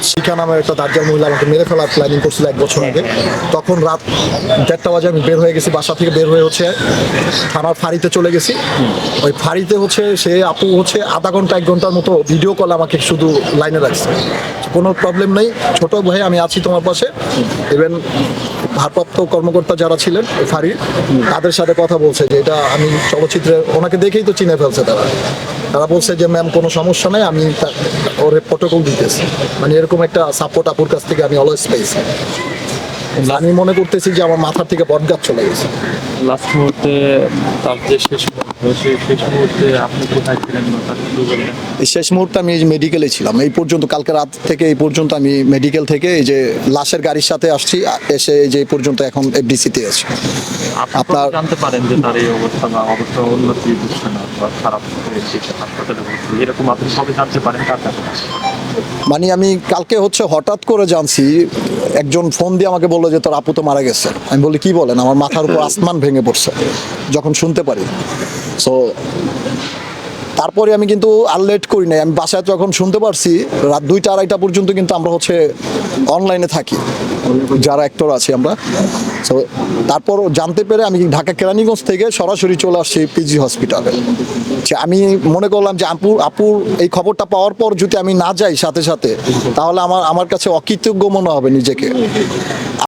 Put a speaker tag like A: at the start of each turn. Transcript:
A: শিখা নামে একটা দার্জাল মহিলা আমাকে মেরে ফেলার প্ল্যানিং করছিল 1 বছর আগে। তখন রাত 1:30 বাজে আমি বের হয়ে গেছি, বাসা থেকে বের হয়ে হচ্ছে থানার ফাঁড়িতে চলে গেছি। ওই ফাঁড়িতে হচ্ছে সে আপু হচ্ছে আধা ঘন্টা 1 ঘন্টার মতো ভিডিও কল আমাকে শুধু লাইনে রাখছে, কোনো প্রবলেম নেই, ছোট ভাই আমি আছি তোমার পাশে। ইভেন ভারপ্রাপ্ত কর্মকর্তা যারা ছিলেন ওই ফাঁড়ির, তাদের সাথে কথা বলছে যে এটা আমি চলচ্চিত্রে ওনাকে দেখেই তো চিনে ফেলছে তারা। তারা বলছে যে ম্যাম কোনো সমস্যা নেই, আমি ওর প্রোটোকল দিতেছি। মানে এরকম একটা সাপোর্ট আপুর কাছ থেকে আমি অলওয়েজ পেয়েছি। আমি মনে করতেছি যে আমার মাথার থেকে বটগাছ চলে গেছে।
B: লাস্ট মুহূর্তে তার যে শেষ মুহূর্ত, সেই শেষ মুহূর্তে আপনি কোথায় ছিলেন বা তার কি বললেন?
A: এই শেষ মুহূর্তে আমি এই মেডিকেলে ছিলাম, এই পর্যন্ত কালকে রাত থেকে এই পর্যন্ত আমি মেডিকেল থেকে এই যে লাশের গাড়ির সাথে আসছি, এসে এই যে এই পর্যন্ত এখন এফডিসিতে আছি।
B: আপনার জানতে পারেন যে তার এই অবস্থা বা অবস্থা উন্নতি হচ্ছে না বা খারাপ হয়েছে, হাসপাতালে ভর্তি, এরকম আপনি সবে জানতে পারেন কার কাছে?
A: মানে আমি কালকে হচ্ছে হঠাৎ করে জানছি, একজন ফোন দিয়ে আমাকে বললো যে তোর আপু তো মারা গেছে। আমি বলি কি বলেন, আমার মাথার উপর আসমান ভেঙে পড়ছে যখন শুনতে পারি। সো তারপরে আমি কিন্তু আর লেট করি নাই, আমি বাসায় যখন শুনতে পারছি রাত 2টা-2:30 পর্যন্ত কিন্তু আমরা হচ্ছে অনলাইনে থাকি যারা অ্যাক্টর আছি আমরা। সো তারপর জানতে পেরে আমি ঢাকা কেরানীগঞ্জ থেকে সরাসরি চলে আসছি পিজি হসপিটালে। যে আমি মনে করলাম যে আপুর এই খবরটা পাওয়ার পর যদি আমি না যাই সাথে সাথে, তাহলে আমার কাছে অকৃতজ্ঞ মনে হবে নিজেকে।